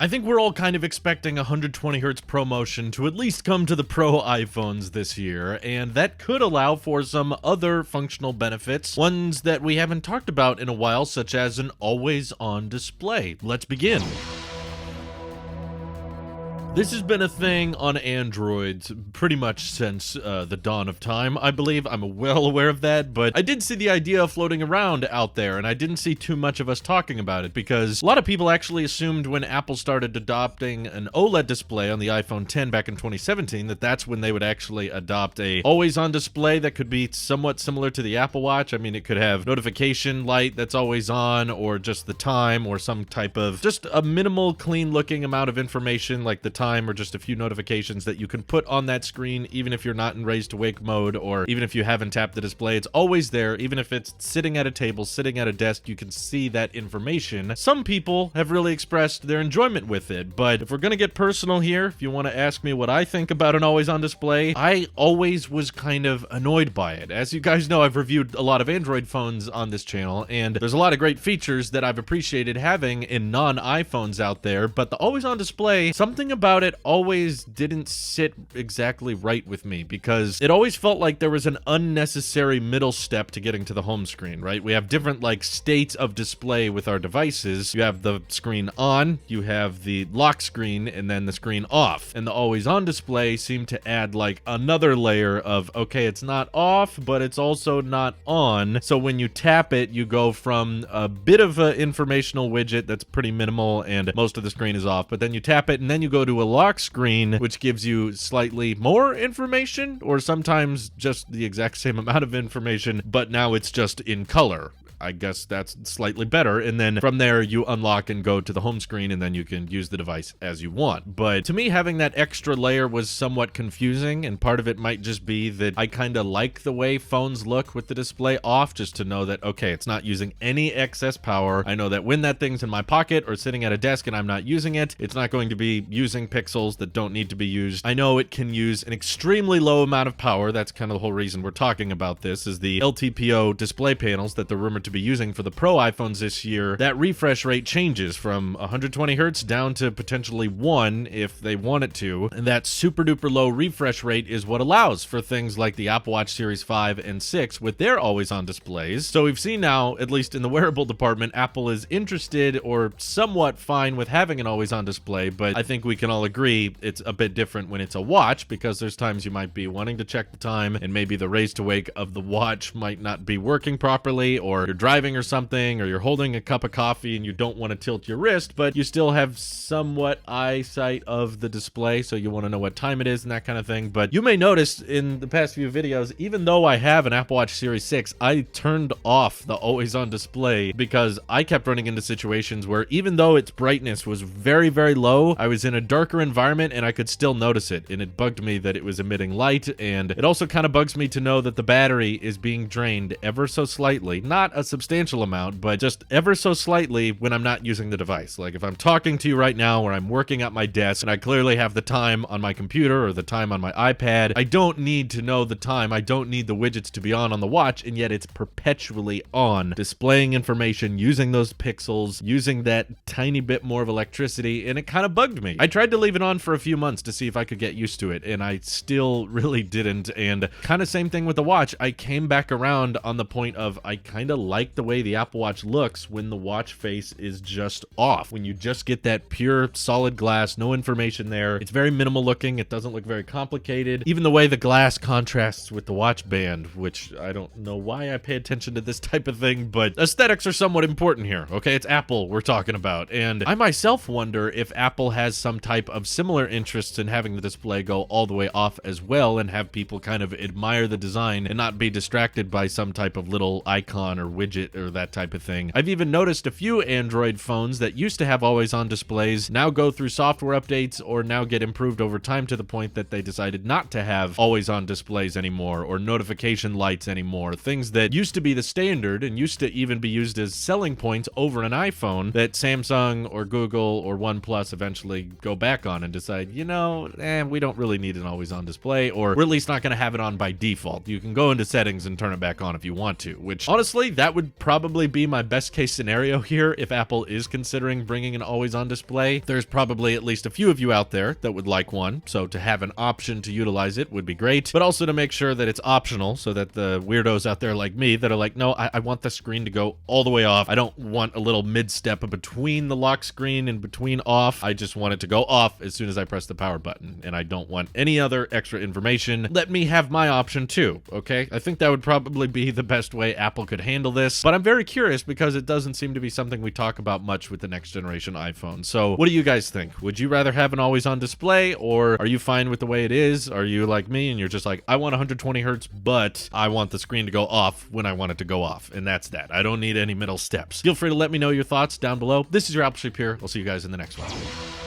I think we're all kind of expecting 120Hz ProMotion to at least come to the Pro iPhones this year, and that could allow for some other functional benefits, ones that we haven't talked about in a while, such as an always-on display. Let's begin. This has been a thing on Androids pretty much since the dawn of time, I believe. I'm well aware of that, but I did see the idea floating around out there, and I didn't see too much of us talking about it, because a lot of people actually assumed when Apple started adopting an OLED display on the iPhone X back in 2017 that that's when they would actually adopt a always-on display that could be somewhat similar to the Apple Watch. I mean, it could have notification light that's always on, or just the time, or some type of just a minimal, clean-looking amount of information like the time or just a few notifications that you can put on that screen even if you're not in raise to wake mode, or even if you haven't tapped the display. It's always there. Even if it's sitting at a table, sitting at a desk, you can see that information. Some people have really expressed their enjoyment with it, but if we're gonna get personal here, if you want to ask me what I think about an always on display, I always was kind of annoyed by it. As you guys know, I've reviewed a lot of Android phones on this channel, and there's a lot of great features that I've appreciated having in non-iPhones out there, but the always on display, something about it always didn't sit exactly right with me, because it always felt like there was an unnecessary middle step to getting to the home screen, right? We have different like states of display with our devices. You have the screen on, you have the lock screen, and then the screen off. And the always on display seemed to add like another layer of, okay, it's not off, but it's also not on. So when you tap it, you go from a bit of an informational widget that's pretty minimal and most of the screen is off, but then you tap it and then you go to a lock screen, which gives you slightly more information, or sometimes just the exact same amount of information, but now it's just in color. I guess that's slightly better. And then from there, you unlock and go to the home screen, and then you can use the device as you want. But to me, having that extra layer was somewhat confusing, and part of it might just be that I kind of like the way phones look with the display off, just to know that, okay, it's not using any excess power. I know that when that thing's in my pocket or sitting at a desk and I'm not using it, it's not going to be using pixels that don't need to be used. I know it can use an extremely low amount of power. That's kind of the whole reason we're talking about this, is the LTPO display panels that they're rumored to be using for the Pro iPhones this year. That refresh rate changes from 120 Hz down to potentially 1 if they want it to, and that super duper low refresh rate is what allows for things like the Apple Watch Series 5 and 6 with their always on displays. So we've seen now, at least in the wearable department, Apple is interested or somewhat fine with having an always on display, but I think we can all agree it's a bit different when it's a watch, because there's times you might be wanting to check the time and maybe the raise to wake of the watch might not be working properly, or you're driving or something, or you're holding a cup of coffee and you don't want to tilt your wrist, but you still have somewhat eyesight of the display, so you want to know what time it is and that kind of thing. But you may notice in the past few videos, even though I have an Apple Watch Series 6, I turned off the always on display because I kept running into situations where even though its brightness was very, very low, I was in a darker environment and I could still notice it, and it bugged me that it was emitting light. And it also kind of bugs me to know that the battery is being drained ever so slightly, not a substantial amount, but just ever so slightly when I'm not using the device. Like if I'm talking to you right now, or I'm working at my desk and I clearly have the time on my computer or the time on my iPad, I don't need to know the time. I don't need the widgets to be on the watch, and yet it's perpetually on, displaying information, using those pixels, using that tiny bit more of electricity, and it kind of bugged me. I tried to leave it on for a few months to see if I could get used to it, and I still really didn't. And kind of same thing with the watch. I came back around on the point of I kind of like the way the Apple Watch looks when the watch face is just off, when you just get that pure solid glass, no information there. It's very minimal looking. It doesn't look very complicated. Even the way the glass contrasts with the watch band, which I don't know why I pay attention to this type of thing, but aesthetics are somewhat important here. Okay, it's Apple we're talking about, and I myself wonder if Apple has some type of similar interests in having the display go all the way off as well, and have people kind of admire the design and not be distracted by some type of little icon or widget or that type of thing. I've even noticed a few Android phones that used to have always on displays now go through software updates, or now get improved over time to the point that they decided not to have always on displays anymore, or notification lights anymore. Things that used to be the standard and used to even be used as selling points over an iPhone, that Samsung or Google or OnePlus eventually go back on and decide, you know, we don't really need an always on display, or we're at least not going to have it on by default. You can go into settings and turn it back on if you want to, which honestly, that that would probably be my best case scenario here if Apple is considering bringing an always-on display. There's probably at least a few of you out there that would like one, so to have an option to utilize it would be great, but also to make sure that it's optional so that the weirdos out there like me that are like, no, I want the screen to go all the way off. I don't want a little mid-step between the lock screen and between off. I just want it to go off as soon as I press the power button, and I don't want any other extra information. Let me have my option too, okay? I think that would probably be the best way Apple could handle this, but I'm very curious because it doesn't seem to be something we talk about much with the next generation iPhone. So what do you guys think? Would you rather have an always-on display, or are you fine with the way it is? Are you like me and you're just like, I want 120 hertz, but I want the screen to go off when I want it to go off, and that's that. I don't need any middle steps. Feel free to let me know your thoughts down below. This is your Apple Sheep here. I'll see you guys in the next one.